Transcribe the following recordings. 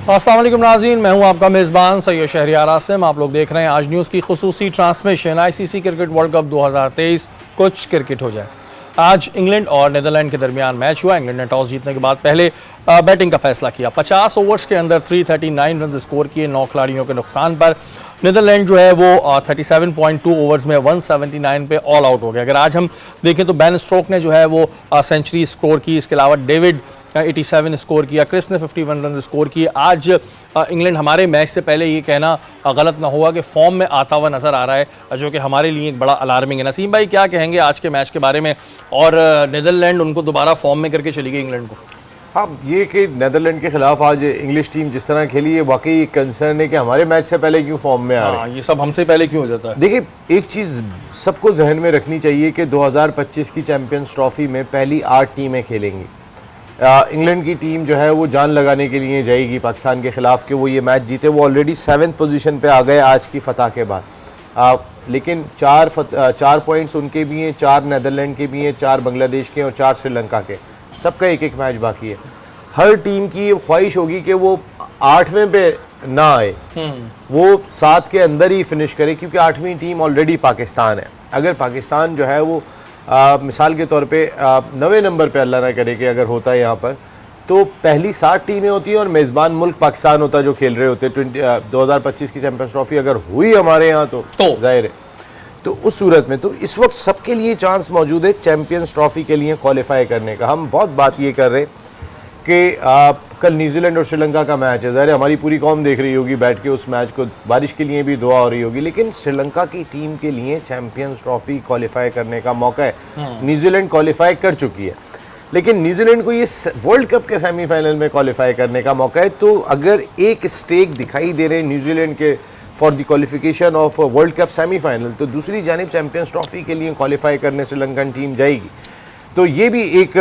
अस्सलाम वालेकुम नाज़रीन, मैं हूं आपका मेज़बान सैयद शहरियार आसिम। आप लोग देख रहे हैं आज न्यूज़ की खुसूसी transmission ICC cricket world cup 2023। कुछ क्रिकेट हो जाए। आज इंग्लैंड और नीदरलैंड के दरमियान मैच हुआ। इंग्लैंड ने टॉस जीतने के बाद पहले बैटिंग का फैसला किया। 50 ओवर्स के अंदर 339 रन स्कोर किए 9 खिलाड़ियों के नुकसान पर। नीदरलैंड जो है वो 37.2 ओवर्स में 179 पे ऑल आउट हो गया। अगर आज हम देखें तो बेन स्टोक्स ने जो है वो सेंचुरी स्कोर की, इसके अलावा डेविड 87 स्कोर किया, क्रिस ने 51 रन स्कोर किए। आज इंग्लैंड हमारे मैच से पहले ये कहना गलत ना होगा कि फॉर्म में आता हुआ नज़र आ रहा है, जो कि हमारे लिए एक बड़ा अलार्मिंग है। नसीम भाई, क्या कहेंगे आज के मैच के बारे में? और नीदरलैंड उनको दोबारा फॉर्म में करके चली गई इंग्लैंड को। हाँ, ये कि नीदरलैंड के खिलाफ आज इंग्लिश टीम जिस तरह खेली है वाकई कंसर्न है कि हमारे मैच से पहले क्यों फॉर्म में आ रहे हैं। ये सब हमसे पहले क्यों हो जाता है? देखिए, एक चीज़ सबको जहन में रखनी चाहिए कि 2025 की चैंपियंस ट्रॉफी में पहली 8 टीमें खेलेंगी। इंग्लैंड की टीम जो है वो जान लगाने के लिए जाएगी पाकिस्तान के खिलाफ कि वो ये मैच जीते। वो ऑलरेडी 7th पोजीशन पे आ गए आज की फतह के बाद। लेकिन 4 पॉइंट्स उनके भी हैं, 4 नीदरलैंड के भी हैं, 4 बांग्लादेश के और 4 श्रीलंका के। सबका एक एक मैच बाकी है। हर टीम की ख्वाहिश होगी कि वो 8वें पे ना आए, वो 7 के अंदर ही फिनिश करे, क्योंकि 8वीं टीम ऑलरेडी पाकिस्तान है। अगर पाकिस्तान जो है वो मिसाल के तौर पे 9वें नंबर पे, अल्लाह ना करे कि अगर होता है यहाँ पर, तो पहली 7 टीमें होती हैं और मेज़बान मुल्क पाकिस्तान होता जो खेल रहे होते। 2025 की चैंपियंस ट्रॉफी अगर हुई हमारे यहाँ तो जाहिर है, तो उस सूरत में तो इस वक्त सबके लिए चांस मौजूद है चैंपियंस ट्रॉफी के लिए क्वालिफाई करने का। हम बहुत बात ये कर रहे हैं कि कल न्यूजीलैंड और श्रीलंका का मैच है। ज़ाहिर है हमारी पूरी कौम देख रही होगी बैठ के उस मैच को, बारिश के लिए भी दुआ हो रही होगी, लेकिन श्रीलंका की टीम के लिए चैंपियंस ट्रॉफी क्वालिफाई करने का मौका है। न्यूजीलैंड क्वालिफाई कर चुकी है, लेकिन न्यूजीलैंड को ये वर्ल्ड कप के सेमीफाइनल में क्वालिफाई करने का मौका है। तो अगर एक स्टेक दिखाई दे रहे हैं न्यूजीलैंड के for the qualification of world cup semifinal, तो दूसरी जानिब चैंपियंस ट्रॉफी के लिए क्वालिफाई करने श्रीलंकन टीम जाएगी। तो ये भी एक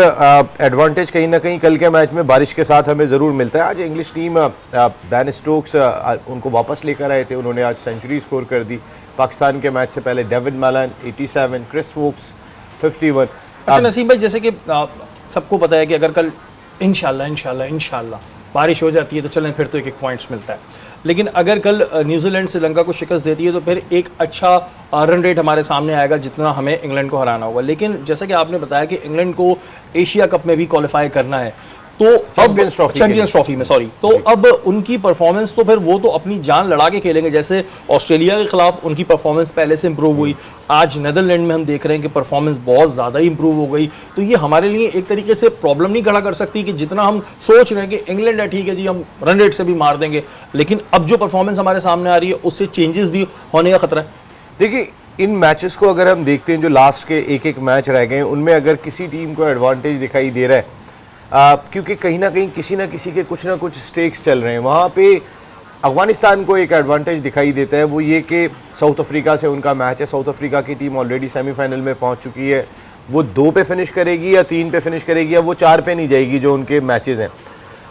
एडवांटेज कहीं ना कहीं कल के मैच में बारिश के साथ हमें ज़रूर मिलता है। आज इंग्लिश टीम बेन स्टोक्स उनको वापस लेकर आए थे, उन्होंने आज सेंचुरी स्कोर कर दी। पाकिस्तान के मैच से पहले डेविड मैलन 87, क्रिस वोक्स 51। अच्छा नसीम भाई, जैसे कि सबको पता है कि अगर कल इंशाल्लाह बारिश हो जाती है तो चलें फिर तो एक पॉइंट्स मिलता है, लेकिन अगर कल न्यूजीलैंड श्रीलंका को शिकस्त देती है तो फिर एक अच्छा रन रेट हमारे सामने आएगा जितना हमें इंग्लैंड को हराना होगा। लेकिन जैसा कि आपने बताया कि इंग्लैंड को एशिया कप में भी क्वालिफाई करना है, तो चैंपियंस ट्रॉफी में तो अब उनकी परफॉर्मेंस तो फिर वो तो अपनी जान लड़ा के खेलेंगे। जैसे ऑस्ट्रेलिया के खिलाफ उनकी परफॉर्मेंस पहले से इंप्रूव हुई, आज नीदरलैंड में हम देख रहे हैं कि परफॉर्मेंस बहुत ज़्यादा इंप्रूव हो गई। तो ये हमारे लिए एक तरीके से प्रॉब्लम नहीं खड़ा कर सकती कि जितना हम सोच रहे हैं कि इंग्लैंड है ठीक है जी हम रन रेट से भी मार देंगे, लेकिन अब जो परफॉर्मेंस हमारे सामने आ रही है उससे चेंजेस भी होने का खतरा है। देखिए, इन मैचेस को अगर हम देखते हैं जो लास्ट के एक एक मैच रह गए उनमें अगर किसी टीम को एडवांटेज दिखाई दे रहा है, क्योंकि कहीं ना कहीं किसी ना किसी के कुछ ना कुछ स्टेक्स चल रहे हैं, वहाँ पे अफगानिस्तान को एक एडवांटेज दिखाई देता है। वो ये कि साउथ अफ्रीका से उनका मैच है, साउथ अफ्रीका की टीम ऑलरेडी सेमीफाइनल में पहुँच चुकी है। वो 2 पे फिनिश करेगी या 3 पे फिनिश करेगी, या वो 4 पे नहीं जाएगी जो उनके मैचेस हैं,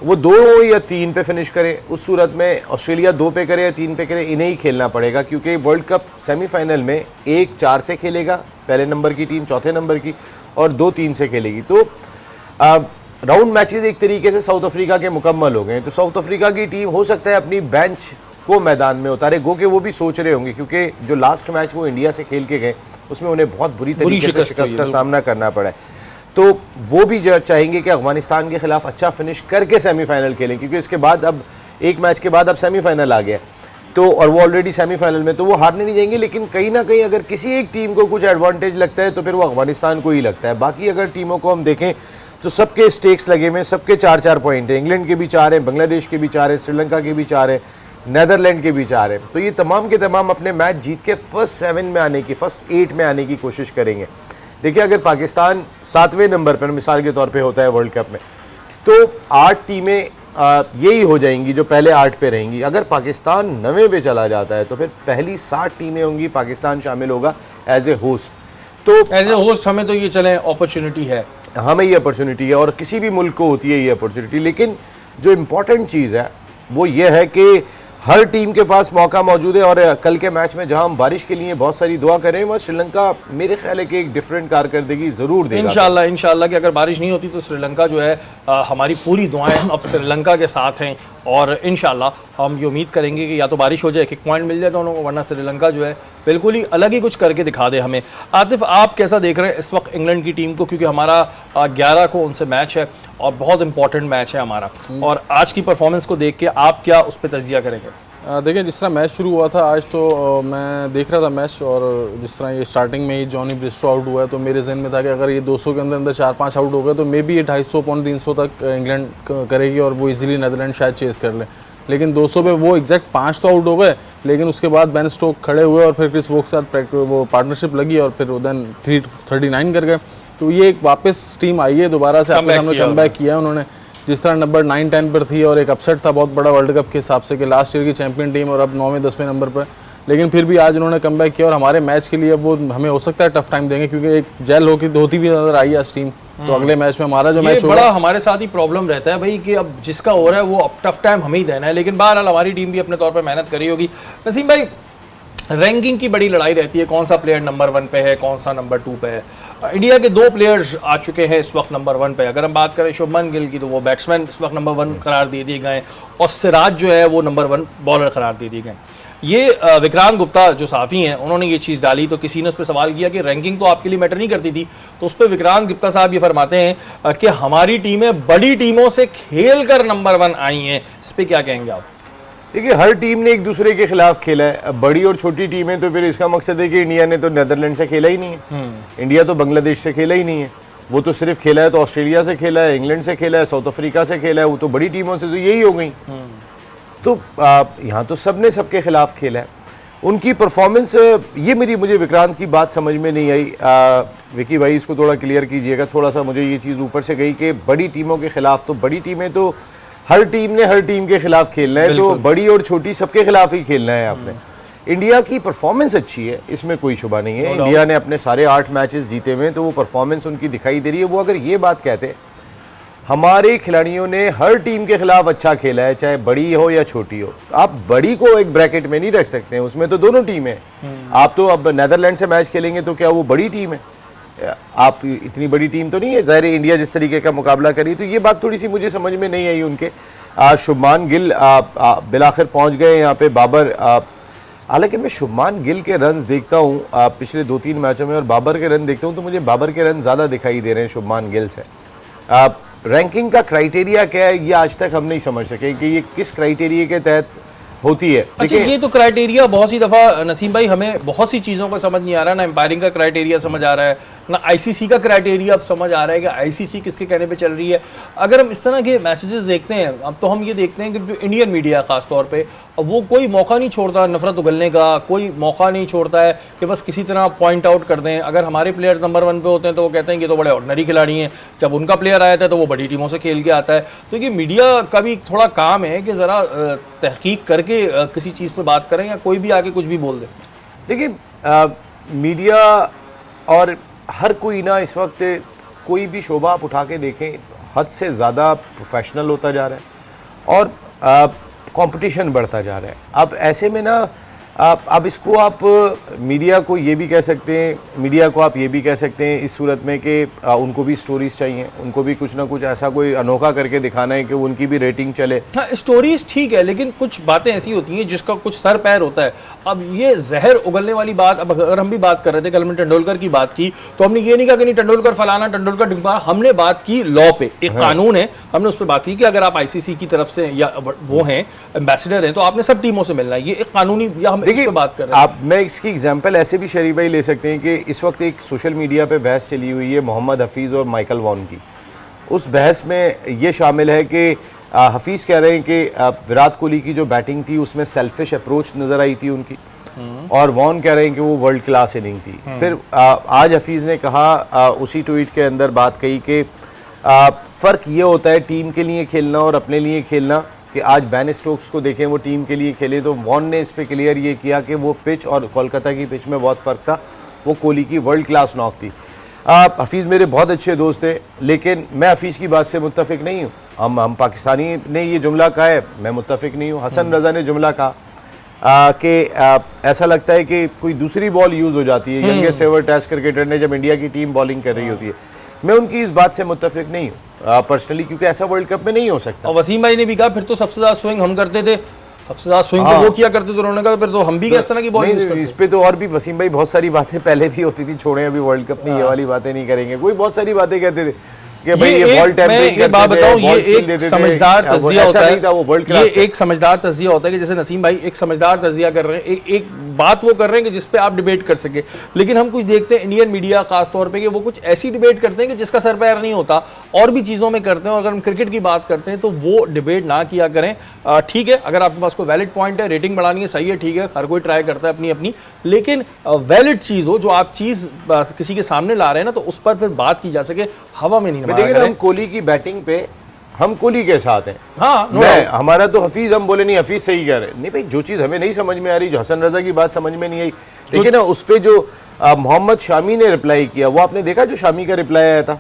वो 2 या 3 पे फिनिश करे। उस सूरत में ऑस्ट्रेलिया 2 पे करे या 3 पे करे, इन्हें ही खेलना पड़ेगा, क्योंकि वर्ल्ड कप सेमीफाइनल में 1 4 से खेलेगा पहले नंबर की टीम, चौथे नंबर की, और 2 3 से खेलेगी। तो राउंड मैचेस एक तरीके से साउथ अफ्रीका के मुकम्मल हो गए। तो साउथ अफ्रीका की टीम हो सकता है अपनी बेंच को मैदान में उतारे, गो के वो भी सोच रहे होंगे, क्योंकि जो लास्ट मैच वो इंडिया से खेल के गए उसमें उन्हें बहुत बुरी तरीके से शिकस्त का सामना करना पड़ा है। तो वो भी चाहेंगे कि अफगानिस्तान के खिलाफ अच्छा फिनिश करके सेमीफाइनल खेलें, क्योंकि इसके बाद अब एक मैच के बाद अब सेमीफाइनल आ गया, तो और वो ऑलरेडी सेमीफाइनल में, तो वो हारने नहीं जाएंगे। लेकिन कहीं ना कहीं अगर किसी एक टीम को कुछ एडवांटेज लगता है तो फिर वो अफगानिस्तान को ही लगता है। बाकी अगर टीमों को हम देखें तो सबके स्टेक्स लगे हुए, सबके 4-4 पॉइंट हैं। इंग्लैंड के भी 4 हैं, बांग्लादेश के भी 4 हैं, श्रीलंका के भी 4 हैं, नीदरलैंड के भी 4 हैं। तो ये तमाम के तमाम अपने मैच जीत के फर्स्ट 7 में आने की, फर्स्ट 8 में आने की कोशिश करेंगे। देखिए, अगर पाकिस्तान 7वें नंबर पर मिसाल के तौर पे होता है वर्ल्ड कप में, तो 8 टीमें यही हो जाएंगी जो पहले 8 पे रहेंगी। अगर पाकिस्तान 9वें पे चला जाता है तो फिर पहली 7 टीमें होंगी, पाकिस्तान शामिल होगा एज ए होस्ट। तो एज ए होस्ट हमें तो ये चले अपॉर्चुनिटी है, हमें ये अपॉर्चुनिटी है, और किसी भी मुल्क को होती है ये अपॉर्चुनिटी। लेकिन जो इम्पोर्टेंट चीज़ है वो ये है कि हर टीम के पास मौका मौजूद है और कल के मैच में जहां हम बारिश के लिए बहुत सारी दुआ करें, वह श्रीलंका मेरे ख्याल है कि एक डिफरेंट कारकर्दगी जरूर देगा। इंशाल्लाह कि अगर बारिश नहीं होती तो श्रीलंका जो है हमारी पूरी दुआएं अब श्रीलंका के साथ हैं और इंशाल्लाह हम ये उम्मीद करेंगे कि या तो बारिश हो जाए, एक पॉइंट मिल जाए दोनों को, वरना श्रीलंका जो है बिल्कुल ही अलग ही कुछ करके दिखा दे हमें। आतिफ, आप कैसा देख रहे हैं इस वक्त इंग्लैंड की टीम को, क्योंकि हमारा 11 को उनसे मैच है और बहुत इंपॉर्टेंट मैच है हमारा, और आज की परफॉर्मेंस को देख के आप क्या उस पर तजिया करेंगे? देखिए, जिस तरह मैच शुरू हुआ था आज, तो मैं देख रहा था मैच, और जिस तरह ये स्टार्टिंग में ही जॉनी ब्रिस्टो आउट हुआ है, तो मेरे जहन में था कि अगर ये 200 के अंदर अंदर 4-5 आउट हो गए तो मे बी ये 250-300 तक इंग्लैंड करेगी और वो इजीली नीदरलैंड शायद चेस कर ले। लेकिन 200 पे वो एग्जैक्ट 5 तो आउट हो गए, लेकिन उसके बाद बेन स्टोक खड़े हुए और फिर क्रिस वोक के साथ वो पार्टनरशिप लगी और फिर देन 339 कर गए। तो ये एक वापस टीम आई है दोबारा से, आपके सामने कम बैक किया उन्होंने। जिस तरह नंबर 9-10 पर थी और एक अपसेट था बहुत बड़ा वर्ल्ड कप के हिसाब से कि लास्ट ईयर की चैंपियन टीम और अब 9वें-10वें नंबर पर, लेकिन फिर भी आज उन्होंने कम बैक किया और हमारे मैच के लिए अब वो हमें हो सकता है टफ टाइम देंगे, क्योंकि एक जेल होती भी नजर आई आज टीम। तो अगले मैच में हमारा जो मैच बड़ा हमारे साथ ही प्रॉब्लम रहता है भाई कि अब जिसका हो रहा है वो अब टफ टाइम हमें ही देना है, लेकिन बहरहाल हमारी टीम भी अपने तौर पर मेहनत करी होगी। नसीम भाई, रैंकिंग की बड़ी लड़ाई रहती है, कौन सा प्लेयर नंबर 1 पे है, कौन सा नंबर 2 पे है। इंडिया के 2 प्लेयर्स आ चुके हैं इस वक्त नंबर 1 पे। अगर हम बात करें शुभमन गिल की, तो वो बैट्समैन इस वक्त नंबर 1 करार दे दिए गए, और सिराज जो है वो नंबर 1 बॉलर करार दे दिए गए। ये विक्रांत गुप्ता जो साफ़ी हैं, उन्होंने ये चीज़ डाली, तो किसी ने उस पर सवाल किया कि रैंकिंग तो आपके लिए मैटर नहीं करती थी, तो उस पर विक्रांत गुप्ता साहब ये फरमाते हैं कि हमारी टीमें बड़ी टीमों से खेल कर नंबर 1 आई हैं। इस पर क्या कहेंगे आप? देखिए, हर टीम ने एक दूसरे के खिलाफ खेला है। अब बड़ी और छोटी टीमें, तो फिर इसका मकसद है कि इंडिया ने तो नीदरलैंड से खेला ही नहीं है, इंडिया तो बांग्लादेश से खेला ही नहीं है, वो तो सिर्फ खेला है तो ऑस्ट्रेलिया से खेला है, इंग्लैंड से खेला है, साउथ अफ्रीका से खेला है, वो तो बड़ी टीमों से तो यही हो गई। तो यहाँ तो सबने सबके खिलाफ खेला है। उनकी परफॉर्मेंस, ये मुझे विक्रांत की बात समझ में नहीं आई। विकी भाई इसको थोड़ा क्लियर कीजिएगा, थोड़ा सा मुझे ये चीज़ ऊपर से गई कि बड़ी टीमों के खिलाफ, तो बड़ी टीमें तो हर टीम ने हर टीम के खिलाफ खेलना है, तो बड़ी और छोटी सबके खिलाफ ही खेलना है आपने। इंडिया की परफॉर्मेंस अच्छी है, इसमें कोई शुबा नहीं है। इंडिया ने अपने सारे 8 मैचेस जीते हुए, तो वो परफॉर्मेंस उनकी दिखाई दे रही है। वो अगर ये बात कहते हमारे खिलाड़ियों ने हर टीम के खिलाफ अच्छा खेला है, चाहे बड़ी हो या छोटी हो, आप बड़ी को एक ब्रैकेट में नहीं रख सकते हैं, उसमें तो दोनों टीम है। आप तो अब नीदरलैंड से मैच खेलेंगे तो क्या वो बड़ी टीम है? आप इतनी बड़ी टीम तो नहीं है। ज़ाहिर है इंडिया जिस तरीके का मुकाबला करी, तो ये बात थोड़ी सी मुझे समझ में नहीं आई उनके। शुभमान गिल बिलाखिर पहुंच गए यहाँ पे। बाबर, हालांकि मैं शुभमान गिल के रन्स देखता हूँ पिछले 2-3 मैचों में और बाबर के रन देखता हूँ, तो मुझे बाबर के रन ज़्यादा दिखाई दे रहे हैं शुभमान गिल से। रैंकिंग का क्राइटेरिया क्या है, ये आज तक हम नहीं समझ सके कि ये किस क्राइटेरिया के तहत होती है। अच्छा, ये तो क्राइटेरिया बहुत सी दफ़ा नसीम भाई हमें बहुत सी चीज़ों का समझ नहीं आ रहा, ना एम्पायरिंग का क्राइटेरिया समझ आ रहा है, ना आईसीसी का क्राइटेरिया अब समझ आ रहा है कि आईसीसी किसके कहने पे चल रही है। अगर हम इस तरह के मैसेजेस देखते हैं अब, तो हम ये देखते हैं कि जो इंडियन मीडिया ख़ास तौर पे, वो कोई मौका नहीं छोड़ता नफरत उगलने का, कोई मौका नहीं छोड़ता है कि बस किसी तरह पॉइंट आउट कर दें। अगर हमारे प्लेयर्स नंबर 1 पे होते हैं तो वो कहते हैं कि तो बड़े ऑर्डिनरी खिलाड़ी हैं, जब उनका प्लेयर आया था तो वो बड़ी टीमों से खेल के आता है। तो ये मीडिया का भी थोड़ा काम है कि ज़रा तहकीक करके किसी चीज़ पर बात करें, या कोई भी आके कुछ भी बोल दे। देखिए, मीडिया और हर कोई ना इस वक्त कोई भी शोबा आप उठा के देखें, हद से ज़्यादा प्रोफेशनल होता जा रहा है और कंपटीशन बढ़ता जा रहा है। अब ऐसे में ना अब इसको आप मीडिया को ये भी कह सकते हैं, मीडिया को आप ये भी कह सकते हैं इस सूरत में कि उनको भी स्टोरीज चाहिए, उनको भी कुछ ना कुछ ऐसा कोई अनोखा करके दिखाना है कि उनकी भी रेटिंग चले। हाँ, स्टोरीज ठीक है, लेकिन कुछ बातें ऐसी होती हैं जिसका कुछ सर पैर होता है। अब ये जहर उगलने वाली बात, अब अगर हम भी बात कर रहे थे, कल हमने तेंदुलकर की बात की, तो हमने ये नहीं कहा कि नहीं तेंदुलकर फलाना, तेंदुलकर ढिमकाना, हमने बात की लॉ पे, एक कानून है, हमने उस पर बात की कि अगर आप आईसीसी की तरफ से या वो हैं एम्बेसडर हैं, तो आपने सब टीमों से मिलना है। ये एक कानूनी, या हम देखिए बात कर रहे हैं। आप, मैं इसकी एग्जांपल ऐसे भी शरीफ भाई ले सकते हैं कि इस वक्त एक सोशल मीडिया पे बहस चली हुई है मोहम्मद हफीज़ और माइकल वॉन की। उस बहस में ये शामिल है कि हफीज़ कह रहे हैं कि विराट कोहली की जो बैटिंग थी उसमें सेल्फिश अप्रोच नज़र आई थी उनकी, और वॉन कह रहे हैं कि वो वर्ल्ड क्लास इनिंग थी। फिर आज हफीज़ ने कहा, उसी ट्वीट के अंदर बात कही कि फ़र्क ये होता है टीम के लिए खेलना और अपने लिए खेलना, कि आज बेन स्टोक्स को देखें वो टीम के लिए खेले, तो वॉन ने इस पे क्लियर ये किया कि वो पिच और कोलकाता की पिच में बहुत फ़र्क था, वो कोहली की वर्ल्ड क्लास नॉक थी। हफीज़ मेरे बहुत अच्छे दोस्त हैं, लेकिन मैं हफीज़ की बात से मुत्तफिक नहीं हूँ। हम पाकिस्तानी ने ये जुमला कहा है, मैं मुत्तफिक नहीं हूँ। हसन रज़ा ने जुमला कहा कि ऐसा लगता है कि कोई दूसरी बॉल यूज़ हो जाती है यंगेस्ट एवर टेस्ट क्रिकेटर ने जब इंडिया की टीम बॉलिंग कर रही होती है। मैं उनकी इस बात से मुत्तफिक नहीं हूँ पर्सनली, क्योंकि ऐसा वर्ल्ड कप में नहीं हो सकता। और वसीम भाई ने भी कहा फिर तो सबसे ज़्यादा स्विंग हम करते थे, सबसे ज़्यादा स्विंग तो वो किया करते थे, उन्होंने कहा फिर तो हम भी किस तरह की बॉल यूज़ करते। इस पे तो और भी वसीम भाई बहुत सारी बातें पहले भी होती थी, छोड़े अभी वर्ल्ड कप में ये वाली बातें नहीं करेंगे। कोई बहुत सारी बातें कहते थे कि भाई ये बॉल टेम्परिंग करते थे, बात बताऊं, ये बॉल छीन एक लेते थे, समझदार वो तज्जिया ऐसा होता नहीं था, वो वर्ल्ड है। ये क्लास था। एक समझदार तज्जिया होता है कि जैसे नसीम भाई एक समझदार तज्जिया कर रहे हैं, एक बात वो कर रहे हैं कि जिस पे आप डिबेट कर सके। लेकिन हम कुछ देखते हैं इंडियन मीडिया खास तौर पे कि वो कुछ ऐसी डिबेट करते हैं कि जिसका सर पैर नहीं होता, और भी चीज़ों में करते हैं। और अगर हम क्रिकेट की बात करते हैं तो वो डिबेट ना किया करें। ठीक है, अगर आपके पास कोई वैलिड पॉइंट है, रेटिंग बढ़ानी है, सही है, ठीक है, हर कोई ट्राई करता है अपनी अपनी, लेकिन वैलिड चीज़ हो, जो आप चीज़ किसी के सामने ला रहे हैं ना, तो उस पर फिर बात की जा सके, हवा में नहीं देखिए हम कोहली की बैटिंग पे हम कोहली के साथ हैं। हाँ, हमारा तो हफीज, हम बोले नहीं हफीज सही कह रहे हैं, नहीं भाई, जो चीज़ हमें नहीं समझ में आ रही, जो हसन रजा की बात समझ में नहीं आई, देखिए ना उस पे जो मोहम्मद शामी ने रिप्लाई किया, वो आपने देखा जो शामी का रिप्लाई आया था?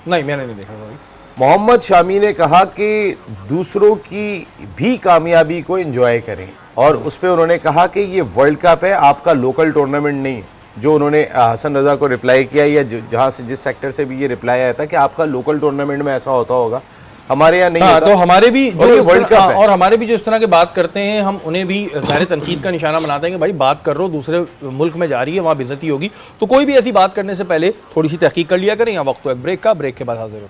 नहीं, मैंने नहीं देखा भाई। मोहम्मद शामी ने कहा कि दूसरों की भी कामयाबी को एंजॉय करें, और उस पर उन्होंने कहा कि ये वर्ल्ड कप है, आपका लोकल टूर्नामेंट नहीं है। जो उन्होंने हसन रजा को रिप्लाई किया, या जहाँ से जिस सेक्टर से भी ये रिप्लाई आया था कि आपका लोकल टूर्नामेंट में ऐसा होता होगा, हमारे यहाँ नहीं होता। तो हमारे भी जो वर्ल्ड कप है, और हमारे भी जो इस तरह की बात करते हैं, हम उन्हें भी ज़ाहिर तनकीद का निशाना बनाते हैं कि भाई बात कर रहे हो, दूसरे मुल्क में जा रही है, वहाँ बेइज्जती होगी। तो कोई भी ऐसी बात करने से पहले थोड़ी सी तहकीक कर लिया करें। यहाँ वक्त तो एक ब्रेक का, ब्रेक के बाद हाजिर हो।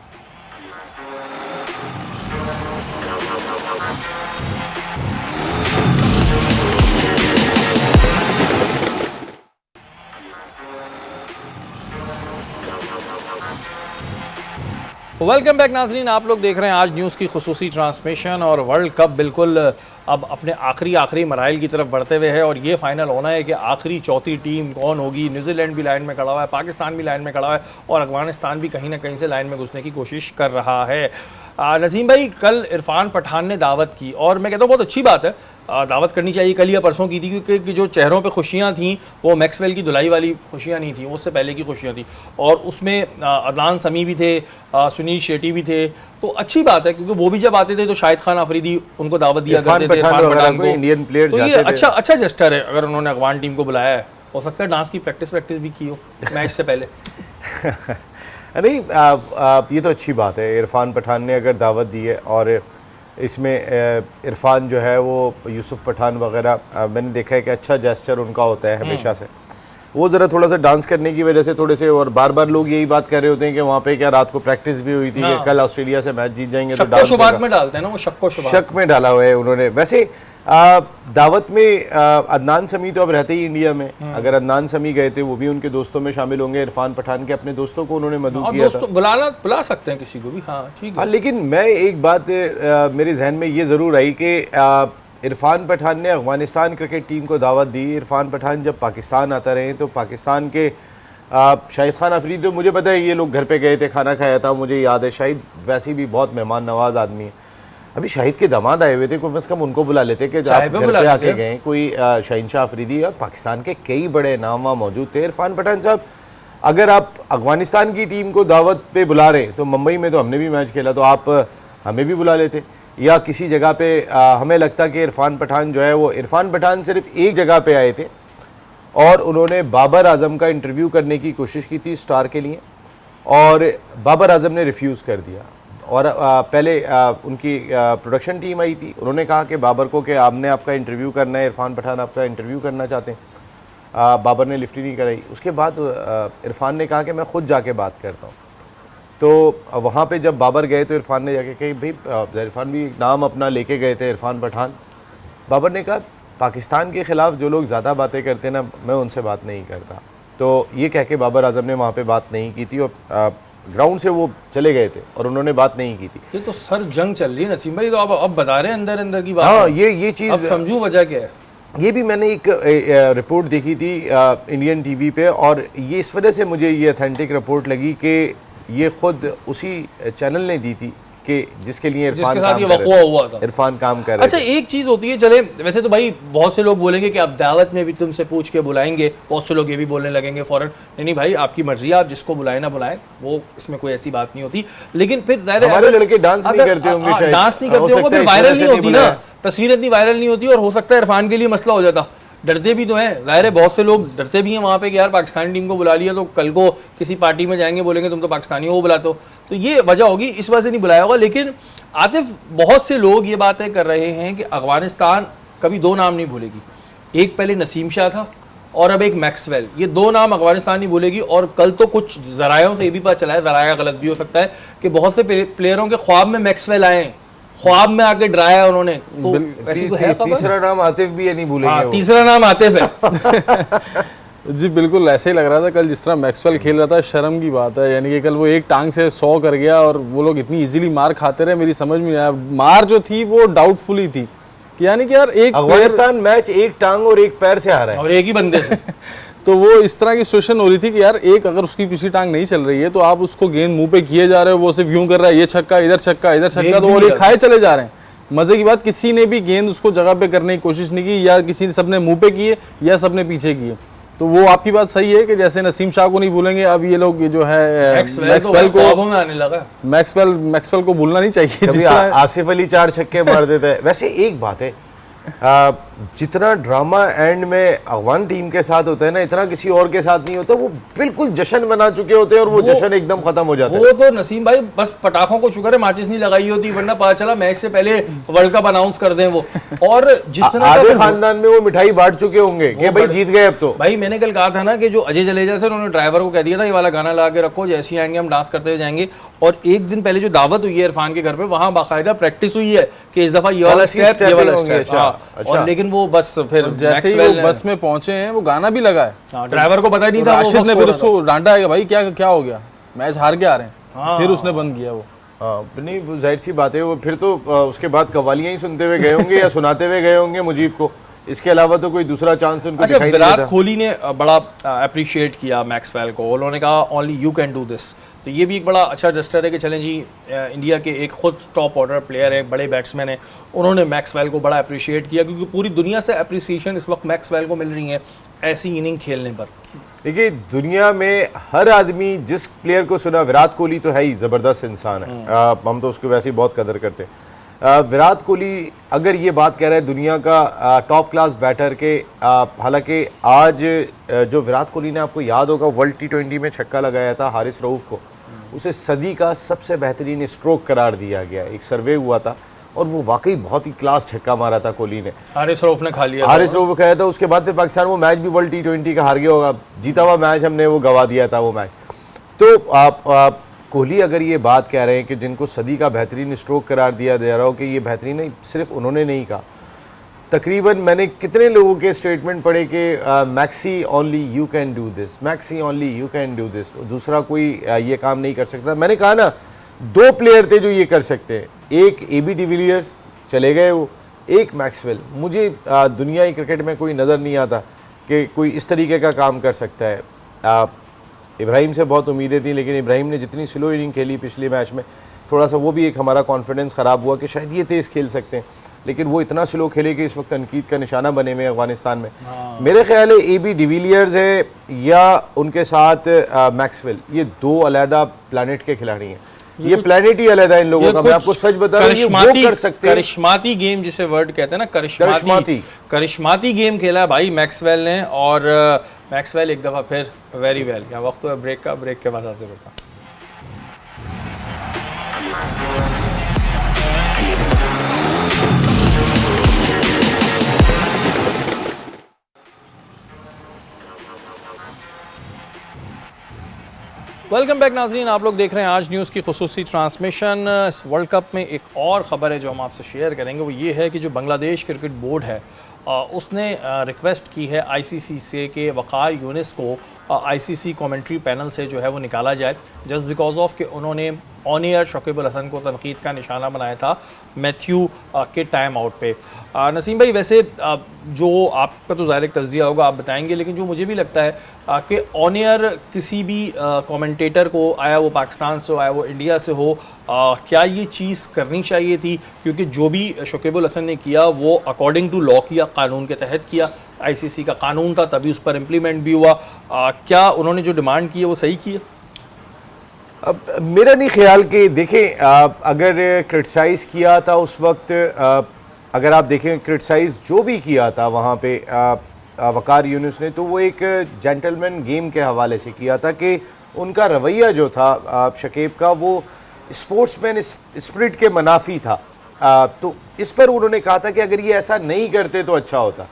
वेलकम बैक नाजरीन, आप लोग देख रहे हैं आज न्यूज़ की खुसूसी ट्रांसमिशन। और वर्ल्ड कप बिल्कुल अब अपने आखिरी मराइल की तरफ बढ़ते हुए है, और ये फाइनल होना है कि आखिरी चौथी टीम कौन होगी। न्यूजीलैंड भी लाइन में खड़ा हुआ है, पाकिस्तान भी लाइन में खड़ा हुआ है, और अफगानिस्तान भी कहीं ना कहीं से लाइन में घुसने की कोशिश कर रहा है। नसीम भाई, कल इरफान पठान ने दावत की, और मैं कहता हूँ बहुत अच्छी बात है, दावत करनी चाहिए। कल या परसों की थी, क्योंकि जो चेहरों पे खुशियाँ थीं वो मैक्सवेल की धुलाई वाली खुशियाँ नहीं थी, उससे पहले की खुशियाँ थी। और उसमें अदनान समी भी थे, सुनील शेट्टी भी थे, तो अच्छी बात है, क्योंकि वो भी जब आते थे तो शाहिद खान अफरीदी उनको दावत दिया करते थे, इरफान पठान को। इंडियन प्लेयर तो ये अच्छा जेस्टर है अगर उन्होंने अफगान टीम को बुलाया है। हो सकता है डांस की प्रैक्टिस भी की हो मैच से पहले। नहीं, ये तो अच्छी बात है, इरफान पठान ने अगर दावत दी है, और इसमें इरफान जो है वो यूसुफ पठान वगैरह मैंने देखा है कि अच्छा जेस्चर उनका होता है हमेशा से। वो ज़रा थोड़ा सा डांस करने की वजह से थोड़े से, और बार बार लोग यही बात कर रहे होते हैं कि वहाँ पे क्या रात को प्रैक्टिस भी हुई थी कि कल ऑस्ट्रेलिया से मैच जीत जाएंगे, तो डांस में डालते हैं ना वो, शक में डाला हुआ है उन्होंने। वैसे दावत में अदनान समी तो अब रहते ही इंडिया में, अगर अदनान समी गए थे वो भी उनके दोस्तों में शामिल होंगे। इरफान पठान के अपने दोस्तों को उन्होंने मदऊ किया था, बुला सकते हैं किसी को भी। हाँ ठीक है। हाँ, लेकिन मैं एक बात मेरे जहन में ये ज़रूर आई कि इरफान पठान ने अफगानिस्तान क्रिकेट टीम को दावत दी। इरफान पठान जब पाकिस्तान आता रहे तो पाकिस्तान के शाहिद खान अफरीदी, तो मुझे पता है ये लोग घर पे गए थे, खाना खाया था, मुझे याद है। शाहिद वैसे भी बहुत मेहमान नवाज आदमी है। अभी शाहिद के दामाद आए हुए थे, कम से कम उनको बुला लेते कि घर पे आके गए कोई शहीनशाह अफरीदी, और पाकिस्तान के कई बड़े नाम वहाँ मौजूद थे। इरफान पठान साहब, अगर आप अफगानिस्तान की टीम को दावत पे बुला रहे हैं, तो मुंबई में तो हमने भी मैच खेला, तो आप हमें भी बुला लेते, या किसी जगह पे हमें लगता कि इरफान पठान जो है वो, इरफान पठान सिर्फ एक जगह पे आए थे और उन्होंने बाबर आजम का इंटरव्यू करने की कोशिश की थी स्टार के लिए, और बाबर आजम ने रिफ्यूज़ कर दिया। और पहले उनकी प्रोडक्शन टीम आई थी, उन्होंने कहा कि बाबर को कि आपने आपका इंटरव्यू करना है, इरफान पठान आपका इंटरव्यू करना चाहते हैं। बाबर ने लिफ्ट ही नहीं कराई। उसके बाद इरफान ने कहा कि मैं ख़ुद जाके बात करता हूँ। तो वहाँ पे जब बाबर गए तो इरफान ने जाके कही, भाई इरफान भी नाम अपना लेके गए थे, इरफान पठान। बाबर ने कहा पाकिस्तान के ख़िलाफ़ जो लोग ज़्यादा बातें करते हैं ना, मैं उनसे बात नहीं करता। तो ये कह के बाबर आजम ने वहाँ पे बात नहीं की थी, और ग्राउंड से वो चले गए थे और उन्होंने बात नहीं की थी। ये तो सर जंग चल रही है नसीम भाई, तो अब बता रहे हैं अंदर अंदर की बात। हाँ, ये चीज़ अब समझूं वजह क्या है। ये भी मैंने एक रिपोर्ट देखी थी इंडियन टीवी पे, और ये इस वजह से मुझे ये अथेंटिक रिपोर्ट लगी कि ये ख़ुद उसी चैनल ने दी थी जिसके लिए जिसके साथ ये वक़्वा हुआ था। इरफान काम कर रहे अच्छा, एक चीज़ होती है, चले वैसे तो भाई बहुत से लोग बोलेंगे कि अब दावत में भी तुमसे पूछ के बुलाएंगे, बहुत से लोग ये भी बोलने लगेंगे फ़ौरन नहीं भाई आपकी मर्जी है, आप जिसको बुलाए ना बुलाएं, वो इसमें कोई ऐसी बात नहीं होती। लेकिन फिर ज़ाहिर है हमारे लड़के डांस नहीं करते होंगे, शायद डांस नहीं करते होंगे, फिर वायरल नहीं होती ना तस्वीर, इतनी वायरल नहीं होती, और हो सकता है इरफान के लिए मसला हो जाता। डरते भी तो हैं, ज़ाहिर है बहुत से लोग डरते भी हैं वहाँ पे कि यार पाकिस्तानी टीम को बुला लिया तो कल को किसी पार्टी में जाएंगे बोलेंगे तुम तो पाकिस्तानी हो बुलाते हो, तो ये वजह होगी, इस वजह से नहीं बुलाया होगा। लेकिन आतिफ, बहुत से लोग ये बातें कर रहे हैं कि अफगानिस्तान कभी दो नाम नहीं भूलेगी, एक पहले नसीम शाह था और अब एक मैक्सवेल, ये दो नाम अफगानिस्तान नहीं भूलेगी। और कल तो कुछ ज़रायों से ये भी पता चला है, ज़राया गलत भी हो सकता है, कि बहुत से प्लेयरों के ख्वाब में मैक्सवेल आए हैं, ख्वाब में आके डराया उन्होंने, तो ऐसी कोई है खबर? तीसरा नाम आतिफ भी है, नहीं भूलेंगे वो। तीसरा नाम आतिफ है। जी बिल्कुल ऐसे ही लग रहा था कल जिस तरह मैक्सवेल खेल रहा था, शर्म की बात है। यानी कि कल वो एक टांग से 100 कर गया और वो लोग इतनी इजीली मार खाते रहे, मेरी समझ में नहीं आया। मार जो थी वो डाउटफुल ही थी, यानी कि यार एक अफगानिस्तान मैच एक टांग और एक पैर से हारा है और एक ही बंदे से। तो वो इस तरह की सिचुएशन हो रही थी कि यार एक अगर उसकी पिछली टांग नहीं चल रही है तो आप उसको गेंद मुंह पे किए जा रहे हो, वो सिर्फ यूं कर रहा है, ये छक्का इधर छक्का इधर छक्का, तो और ये खाए चले जा रहे हैं। मजे की बात, किसी ने भी गेंद उसको जगह पे करने की कोशिश नहीं की, या किसी ने सबने मुंह पे किए या सबने पीछे किए। तो वो आपकी बात सही है कि जैसे नसीम शाह को नहीं भूलेंगे, अब ये लोग जो है मैक्सवेल को भूलना नहीं चाहिए। आसिफ अली 4 छक्के मार देता है। वैसे एक बात है, जितना ड्रामा एंड में अफगान टीम के साथ होता है ना, इतना किसी और के साथ नहीं होता। वो बिल्कुल जश्न मना चुके होते हैं और वो जश्न एकदम खत्म हो जाता है। वो तो नसीम भाई बस पटाखों को शुक्र है माचिस नहीं लगाई होती, वरना पता चला मैच से पहले वर्ल्ड कप अनाउंस कर दें वो। और जिस तरह आधे खानदान में वो मिठाई बांट चुके होंगे कि भाई जीत गए अब तो। भाई मैंने कल कहा था ना कि जो अजय जडेजा थे उन्होंने ड्राइवर को कह दिया था ये वाला गाना लगा के रखो, जैसे ही आएंगे हम डांस करते हुए जाएंगे। और एक दिन पहले जो दावत हुई है इरफान के घर पे, वहां बाकायदा प्रैक्टिस हुई है कि इस दफा ये वाला स्टेप ये वाला स्टेप। और लेकिन वो बस फिर जैसे ही वो बस में पहुंचे हैं वो गाना भी लगा है, ड्राइवर को पता नहीं था। राशिद ने फिर उसको डांटा है कि भाई क्या क्या हो गया, मैच हार के आ रहे हैं, फिर उसने बंद किया वो। हाँ नहीं, जाहिर सी बात है वो फिर तो उसके बाद कवालियां ही सुनते हुए गए होंगे या सुनाते हुए गए होंगे मुजीब को, इसके अलावा तो कोई दूसरा चांस उनको अच्छा, विराट कोहली ने बड़ा अप्रिशिएट किया मैक्सवेल को, उन्होंने कहा only you can do this. तो ये भी एक बड़ा अच्छा जस्टर है कि चलें जी, इंडिया के एक खुद टॉप ऑर्डर प्लेयर है, बड़े बैट्समैन है, उन्होंने मैक्सवेल को बड़ा अप्रिशिएट किया, क्योंकि पूरी दुनिया से अप्रिसिएशन इस वक्त मैक्सवेल को मिल रही है ऐसी इनिंग खेलने पर। देखिए दुनिया में हर आदमी जिस प्लेयर को सुना, विराट कोहली तो है ही ज़बरदस्त इंसान है, हम तो उसको वैसे ही बहुत कदर करते हैं। विराट कोहली अगर ये बात कह रहा है दुनिया का टॉप क्लास बैटर के, हालांकि आज जो विराट कोहली ने, आपको याद होगा वर्ल्ड T20 में छक्का लगाया था हारिस रऊफ को, उसे सदी का सबसे बेहतरीन स्ट्रोक करार दिया गया। एक सर्वे हुआ था और वो वाकई बहुत ही क्लास छक्का मारा था कोहली ने, हारिस रऊफ ने खा लिया, हारिस रऊफ खाया था। उसके बाद फिर पाकिस्तान वो मैच भी वर्ल्ड T20 का हार गया होगा, जीता हुआ मैच हमने वो गवा दिया था वो मैच। तो आप कोहली अगर ये बात कह रहे हैं कि जिनको सदी का बेहतरीन स्ट्रोक करार दिया जा रहा हो, कि ये बेहतरीन नहीं, सिर्फ उन्होंने नहीं कहा, तकरीबन मैंने कितने लोगों के स्टेटमेंट पढ़े कि maxi only you can do this, maxi only you can do this, दूसरा कोई ये काम नहीं कर सकता। मैंने कहा ना, 2 प्लेयर थे जो ये कर सकते हैं, एक AB डिविलियर्स चले गए वो, एक मैक्सवेल। मुझे दुनियाई क्रिकेट में कोई नज़र नहीं आता कि कोई इस तरीके का काम कर सकता है। इब्राहिम से बहुत उम्मीदें थी, लेकिन इब्राहिम ने जितनी स्लो इनिंग खेली पिछले मैच में, थोड़ा सा वो भी एक हमारा कॉन्फिडेंस ख़राब हुआ कि शायद ये तेज़ खेल सकते हैं, लेकिन वो इतना स्लो खेले कि इस वक्त तनकीद का निशाना बने हुए अफगानिस्तान में। मेरे ख्याल है AB डिविलियर्स है या उनके साथ मैक्सवेल, ये 2 अलहदा प्लानट के खिलाड़ी हैं। ये प्लानट ही अलग है इन लोगों का, मैं आपको सच बता रहा हूं, ये वो कर सकते हैं। करिश्माती गेम जिसे वर्ड कहते हैं ना, करिश्माती गेम खेला है भाई मैक्सवेल ने। और मैक्सवेल एक दफ़ा फिर वेरी वेल। क्या वक्त है ब्रेक का, ब्रेक के बाद आपसे करता हूं। वेलकम बैक नाज़रीन, आप लोग देख रहे हैं आज न्यूज़ की खुसूसी ट्रांसमिशन। इस वर्ल्ड कप में एक और ख़बर है जो हम आपसे शेयर करेंगे, वो ये है कि जो बांग्लादेश क्रिकेट बोर्ड है उसने रिक्वेस्ट की है ICC से कि वक़ार यूनिस को आईसीसी कमेंट्री पैनल से जो है वो निकाला जाए, जस्ट बिकॉज ऑफ कि उन्होंने ऑन एयर शकीब अल हसन को तनकीद का निशाना बनाया था मैथ्यू के टाइम आउट पे। नसीम भाई, वैसे जो आपका तो ज़ाहिर तज्जिया होगा, आप बताएंगे, लेकिन जो मुझे भी लगता है कि ऑन एयर किसी भी कमेंटेटर को, आया वो पाकिस्तान से हो, आया वो इंडिया से हो, क्या ये चीज़ करनी चाहिए थी? क्योंकि जो भी शकीब अल हसन ने किया वो अकॉर्डिंग टू लॉ किया, कानून के तहत किया, आईसीसी का कानून था तभी उस पर इम्प्लीमेंट भी हुआ। क्या उन्होंने जो डिमांड की है वो सही की है? अब मेरा नहीं ख्याल कि देखें, अगर क्रिटिसाइज़ किया था उस वक्त, अगर आप देखें क्रिटिसाइज़ जो भी किया था वहाँ पे वकार यूनुस ने, तो वो एक जेंटलमैन गेम के हवाले से किया था कि उनका रवैया जो था शकीब का, वो स्पोर्ट्समैन स्पिरिट के मनाफी था। तो इस पर उन्होंने कहा था कि अगर ये ऐसा नहीं करते तो अच्छा होता।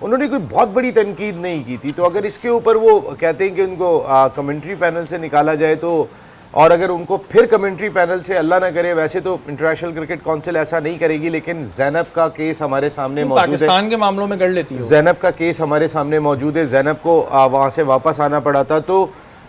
उन्होंने कोई बहुत बड़ी तनकीद नहीं की थी। तो अगर इसके ऊपर वो कहते हैं कि उनको कमेंट्री पैनल से निकाला जाए, तो और अगर उनको फिर कमेंट्री पैनल से, अल्लाह ना करे, वैसे तो इंटरनेशनल क्रिकेट काउंसिल ऐसा नहीं करेगी, लेकिन ज़ैनब का केस हमारे सामने मौजूद है। पाकिस्तान के मामलों में कर लेती है। ज़ैनब का केस हमारे सामने मौजूद है। ज़ैनब को वहाँ से वापस आना पड़ा था। तो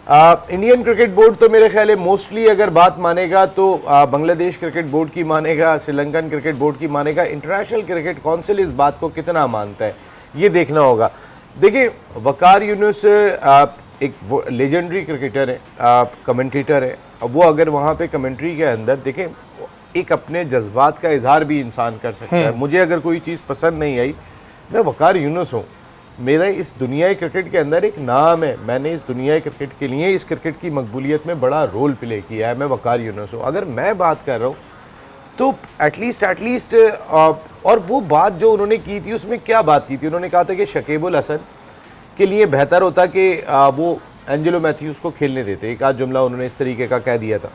इंडियन क्रिकेट बोर्ड तो मेरे ख्याल है मोस्टली अगर बात मानेगा तो बांग्लादेश क्रिकेट बोर्ड की मानेगा, श्रीलंकन क्रिकेट बोर्ड की मानेगा। इंटरनेशनल क्रिकेट काउंसिल इस बात को कितना मानता है ये देखना होगा। देखिए, वकार यूनुस एक लेजेंडरी क्रिकेटर है, कमेंटेटर है। अब वो अगर वहाँ पे कमेंट्री के अंदर देखें, एक अपने जज्बात का इजहार भी इंसान कर सकता है। मुझे अगर कोई चीज़ पसंद नहीं आई, मैं वकार यूनुस हूँ, मेरा इस दुनियाई क्रिकेट के अंदर एक नाम है, मैंने इस दुनियाई क्रिकेट के लिए, इस क्रिकेट की मकबूलियत में बड़ा रोल प्ले किया है, मैं वकार यूनुस हूँ। अगर मैं बात कर रहा हूँ तो एटलीस्ट और वो बात जो उन्होंने की थी, उसमें क्या बात की थी? उन्होंने कहा था कि शकीब अल हसन के लिए बेहतर होता कि वो एंजेलो मैथ्यूज़ को खेलने देते। एक आध जुमला उन्होंने इस तरीके का कह दिया था।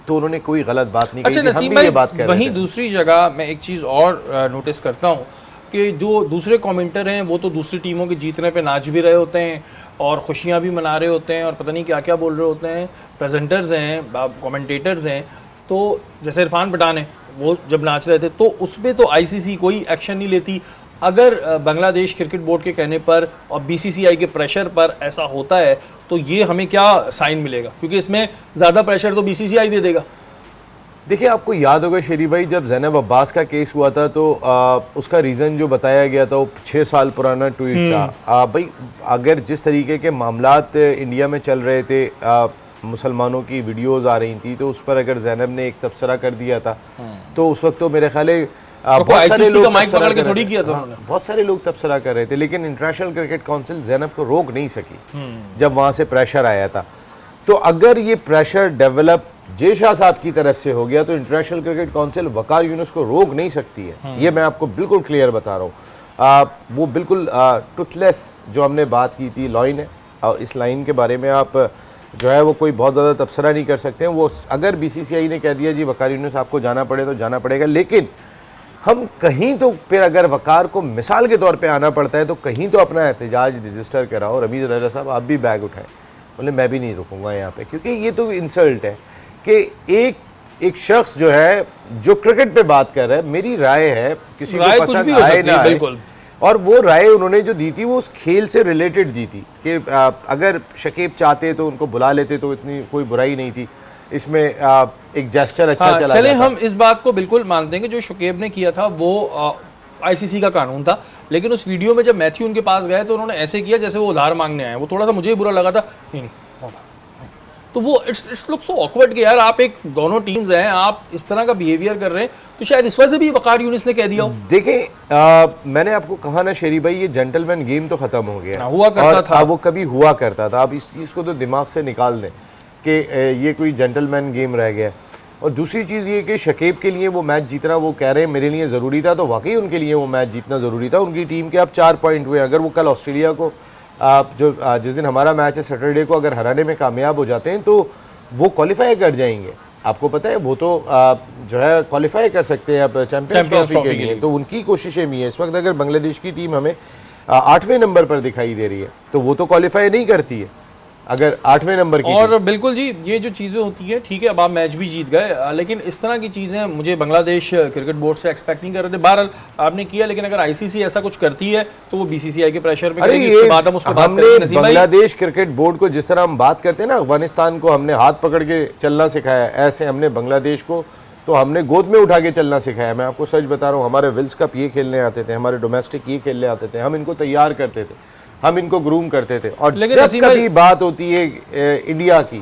तो उन्होंने कोई गलत बात नहीं अच्छा कही। नसीम भाई, वहीं दूसरी जगह मैं एक चीज़ और नोटिस करता हूँ कि जो दूसरे कमेंटर हैं वो तो दूसरी टीमों के जीतने पे नाच भी रहे होते हैं और खुशियाँ भी मना रहे होते हैं और पता नहीं क्या क्या बोल रहे होते हैं। प्रेजेंटर्स हैं, कमेंटेटर्स हैं, तो जैसे इरफान पठान है, वो जब नाच रहे थे तो उस पर तो आईसीसी कोई एक्शन नहीं लेती। अगर बांग्लादेश क्रिकेट बोर्ड के कहने पर और बीसीसीआई के प्रेशर पर ऐसा होता है तो ये हमें क्या साइन मिलेगा? क्योंकि इसमें ज़्यादा प्रेशर तो बीसीसीआई दे देगा। देखिए, आपको याद होगा शेरी भाई, जब ज़ैनब अब्बास का केस हुआ था तो उसका रीज़न जो बताया गया था वो 6 साल पुराना ट्वीट था। भाई, अगर जिस तरीके के मामलात इंडिया में चल रहे थे, मुसलमानों की वीडियोस आ रही थी, तो उस पर अगर ज़ैनब ने एक तबसरा कर दिया था तो उस वक्त तो मेरे ख्याल है बहुत सारे लोग बहुत सारे लोग तबसरा कर रहे थे, लेकिन इंटरनेशनल क्रिकेट काउंसिल ज़ैनब को रोक नहीं सकी जब वहाँ से प्रेशर आया था। तो अगर ये प्रेशर डेवलप जे शाह साहब की तरफ से हो गया तो इंटरनेशनल क्रिकेट काउंसिल वकार यूनुस को रोक नहीं सकती है। ये मैं आपको बिल्कुल क्लियर बता रहा हूँ। वो बिल्कुल टुथलेस जो हमने बात की थी लाइन है, और इस लाइन के बारे में आप जो है वो कोई बहुत ज़्यादा तबसरा नहीं कर सकते हैं। वो अगर बीसीसीआई ने कह दिया जी वकार यूनुस आपको जाना पड़े तो जाना पड़ेगा, लेकिन हम कहीं तो फिर अगर वकार को मिसाल के तौर पे आना पड़ता है तो कहीं तो अपना एहतजाज रजिस्टर कराओ। रमीज़ रजा साहब, आप भी बैग उठाएं, बोले मैं भी नहीं रुकूंगा यहाँ पे, क्योंकि ये तो इंसल्ट है कि एक शख्स जो है जो क्रिकेट पे बात कर रहा है, मेरी राय है, किसी को पसंद आए ना आए, और वो राय उन्होंने जो दी थी वो उस खेल से रिलेटेड दी थी कि अगर शकीब चाहते तो उनको बुला लेते तो इतनी कोई बुराई नहीं थी इसमें। एक जेस्चर अच्छा चला। चले हम इस बात को बिल्कुल मानते हैं कि जो शकीब ने किया था वो आईसीसी का कानून था, लेकिन उस वीडियो में जब मैथ्यू उनके पास गए तो उन्होंने ऐसे किया जैसे वो उधार मांगने आए। वो थोड़ा सा मुझे बुरा लगा था। तो वो इट्स लुक सो ऑकवर्ड कि यार आप एक दोनों टीम्स हैं, आप इस तरह का बिहेवियर कर रहे हैं, तो शायद इस वजह से भी वकार यूनुस ने कह दिया हो। देखें, मैंने आपको कहा ना शेरी भाई, ये जेंटलमैन गेम तो खत्म हो गया, हुआ करता था, वो कभी हुआ करता था। आप इस चीज़ को तो दिमाग से निकाल दें कि ये कोई जेंटलमैन गेम रह गया। और दूसरी चीज़ ये कि शकीब के लिए वो मैच जीतना, वो कह रहे हैं मेरे लिए ज़रूरी था, तो वाकई उनके लिए वो मैच जीतना ज़रूरी था। उनकी टीम के अब 4 पॉइंट हुए। अगर वो कल ऑस्ट्रेलिया को जिस दिन हमारा मैच है सैटरडे को, अगर हराने में कामयाब हो जाते हैं तो वो क्वालिफाई कर जाएंगे। आपको पता है वो तो जो है क्वालिफाई कर सकते हैं अब चैंपियंस ट्रॉफी के लिए। तो उनकी कोशिशें भी हैं। इस वक्त अगर बांग्लादेश की टीम हमें 8वें नंबर पर दिखाई दे रही है तो वो तो क्वालिफाई नहीं करती है। अगर 8वें नंबर की और बिल्कुल जी, ये जो चीज़ें होती हैं, ठीक है अब आप मैच भी जीत गए, लेकिन इस तरह की चीज़ें मुझे बांग्लादेश क्रिकेट बोर्ड से एक्सपेक्ट नहीं कर रहे थे। बहरहाल आपने किया, लेकिन अगर आईसीसी ऐसा कुछ करती है तो वो बीसीसीआई के प्रेशर में अरे करेगी, ये उसके बाद हम उसको बात हमने करेंगे। नसीम भाई, बांग्लादेश क्रिकेट बोर्ड को जिस तरह हम बात करते हैं ना, अफगानिस्तान को हमने हाथ पकड़ के चलना सिखाया, ऐसे हमने बांग्लादेश को तो हमने गोद में उठा के चलना सिखाया। मैं आपको सच बता रहा हूँ, हमारे विल्स कप ये खेलने आते थे, हमारे डोमेस्टिक ये खेलने आते थे, हम इनको तैयार करते थे, हम इनको ग्रूम करते थे। और लेकिन जब नसीम कभी बात होती है इंडिया की,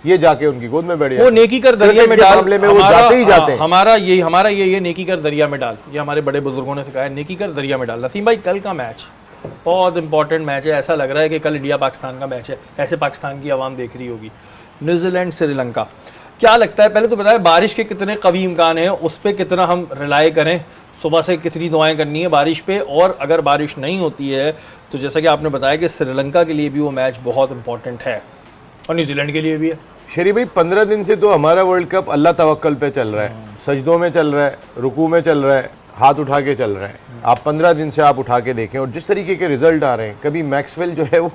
ये जाके उनकी गोद में बैठ वो जाते हैं। नेकी कर दरिया में क्रिकेट के डाल, मामले में वो जाते ही जाते हैं। हमारा ये नेकी कर दरिया में डाल, ये हमारे बड़े बुजुर्गों ने सिखाया, नेकी कर दरिया में डाल। नसीम भाई, कल का मैच बहुत इंपॉर्टेंट मैच है, ऐसा लग रहा है कि कल इंडिया पाकिस्तान का मैच है, ऐसे पाकिस्तान की आवाम देख रही होगी। न्यूजीलैंड श्रीलंका, क्या लगता है, पहले तो बताया बारिश के कितने कवी इम्कान हैं, उस पर कितना हम रिलाई करें, सुबह से कितनी दुआएं करनी है बारिश पे, और अगर बारिश नहीं होती है तो जैसा कि आपने बताया कि श्रीलंका के लिए भी वो मैच बहुत इंपॉर्टेंट है और न्यूजीलैंड के लिए भी है। शरीफ भाई, 15 दिन से तो हमारा वर्ल्ड कप अल्लाह तवक्कल पे चल रहा है, सजदों में चल रहा है, रुकू में चल रहा है, हाथ उठा के चल रहा है। आप 15 दिन से आप उठा के देखें और जिस तरीके के रिजल्ट आ रहे हैं, कभी मैक्सवेल जो है वो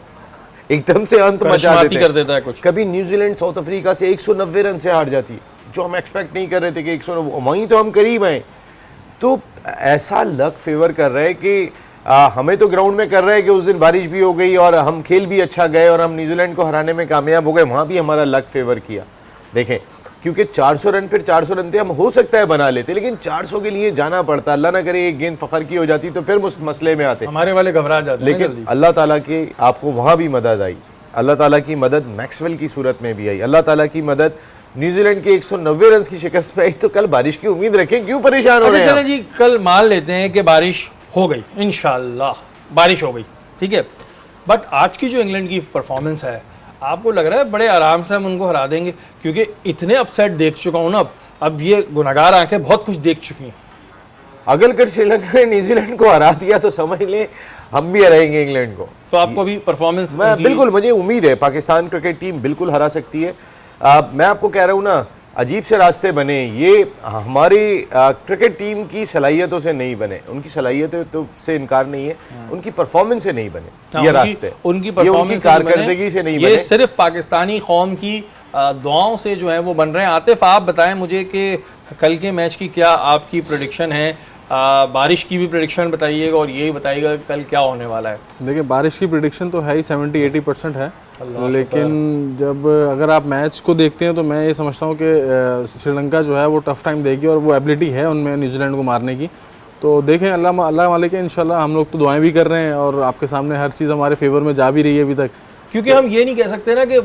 एकदम से अंत मचा करिश्माती कर देता है कुछ, कभी न्यूजीलैंड साउथ अफ्रीका से 190 रन से हार जाती है, जो हम एक्सपेक्ट नहीं कर रहे थे कि 190, वहीं तो हम करीब हैं। तो ऐसा लक फेवर कर रहा है कि हमें तो ग्राउंड में कर रहा है कि उस दिन बारिश भी हो गई और हम खेल भी अच्छा गए और हम न्यूजीलैंड को हराने में कामयाब हो गए, वहाँ भी हमारा लक फेवर किया। देखें, क्योंकि 400 रन, फिर 400 रन थे, हम हो सकता है बना लेते, लेकिन 400 के लिए जाना पड़ता। अल्लाह ना करे एक गेंद फखर की हो जाती तो फिर उस मसले में आते, हमारे वाले घबरा जाते हैं लेकिन अल्लाह ताला की आपको वहाँ भी मदद आई, अल्लाह ताला की मदद मैक्सवेल की सूरत में भी आई, अल्लाह ताला की मदद न्यूजीलैंड के 190 रन की शिकस्त पे आई। तो कल बारिश की उम्मीद रखें, क्यों परेशान हो रहे हैं? चले जी, कल मान लेते हैं कि बारिश हो गई, इंशाल्लाह बारिश हो गई, ठीक है, बट आज की जो इंग्लैंड की परफॉर्मेंस है, आपको लग रहा है बड़े आराम से हम उनको हरा देंगे? क्योंकि इतने अपसेट देख चुका हूँ ना, अब ये गुनाहगार आंखें बहुत कुछ देख चुकी हैं। अगर श्रीलंका ने न्यूजीलैंड को हरा दिया तो समझ लें हम भी हराएंगे इंग्लैंड को। तो आपको भी परफॉर्मेंस बिल्कुल, मुझे उम्मीद है पाकिस्तान क्रिकेट टीम बिल्कुल हरा सकती है। मैं आपको कह रहा हूँ ना, अजीब से रास्ते बने, ये हमारी क्रिकेट टीम की सलाहियतों से नहीं बने, उनकी सलाहियतों तो से इनकार नहीं है, उनकी परफॉर्मेंस से नहीं बने ये रास्ते, उनकी परफॉर्मेंस कारकर्दगी से नहीं बने, ये सिर्फ पाकिस्तानी कौम की दुआओं से जो है वो बन रहे हैं। आतिफ, आप बताएं मुझे कि कल के मैच की क्या आपकी प्रेडिक्शन है? बारिश की भी प्रेडिक्शन बताइएगा और यही बताइएगा कल क्या होने वाला है। देखिए, बारिश की प्रेडिक्शन तो है ही 70-80% है, लेकिन जब अगर आप मैच को देखते हैं तो मैं ये समझता हूँ कि श्रीलंका जो है वो टफ टाइम देगी और वो एबिलिटी है उनमें न्यूजीलैंड को मारने की। तो देखें, अल्लाह मालिक है, इंशाल्लाह। हम लोग तो दुआएं भी कर रहे हैं और आपके सामने हर चीज़ हमारे फेवर में जा भी रही है अभी तक, क्योंकि हम ये नहीं कह सकते ना कि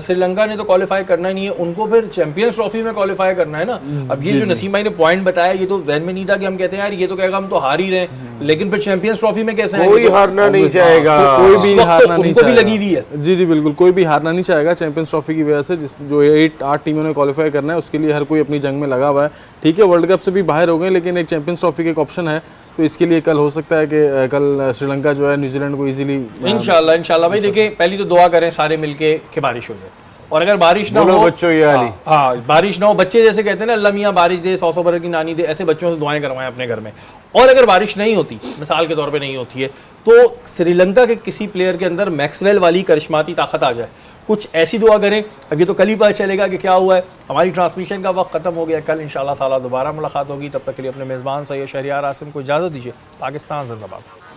श्रीलंका ने तो क्वालिफाई करना ही नहीं है, उनको फिर चैंपियंस ट्रॉफी में क्वालिफाई करना है ना। अब ये जो नसीम भाई ने पॉइंट बताया, ये तो जहन में नहीं था कि हम कहते हैं यार ये तो कहेगा हम तो हार ही रहे हैं, लेकिन फिर चैंपियंस ट्रॉफी में कैसे कोई हारना नहीं चाहेगा, कोई भी हारना नहीं उनको भी चाहेगा। लगी हुई है। जी बिल्कुल, कोई भी हारना नहीं चाहेगा चैंपियंस ट्रॉफी की वजह से। जो 8 टीमों ने क्वालिफाई करना है उसके लिए हर कोई अपनी जंग में लगा हुआ है। ठीक है, वर्ल्ड कप से भी बाहर हो गए, लेकिन एक चैंपियंस ट्रॉफी का एक ऑप्शन है, तो इसके लिए कल हो सकता है कि कल श्रीलंका जो है न्यूजीलैंड को इजीली इंशाल्लाह भाई। देखिए, पहली तो दुआ करें सारे मिलके कि बारिश हो जाए, और अगर बारिश ना हो, बच्चों ये हाली, हाँ बारिश ना हो, बच्चे जैसे कहते हैं ना अल्लाह मियाँ बारिश दे, 100 बरस की नानी दे, ऐसे बच्चों से दुआएं करवाएं अपने घर में। और अगर बारिश नहीं होती, मिसाल के तौर पे नहीं होती है, तो श्रीलंका के किसी प्लेयर के अंदर मैक्सवेल वाली करिश्माती ताकत आ जाए, कुछ ऐसी दुआ करें। अब ये तो कल ही पता चलेगा कि क्या हुआ है। हमारी ट्रांसमिशन का वक्त खत्म हो गया, कल इंशाल्लाह ताला दोबारा मुलाकात होगी। तब तक के लिए अपने मेज़बान सैयद शहरियार आसिम को इजाज़त दीजिए। पाकिस्तान जिंदाबाद।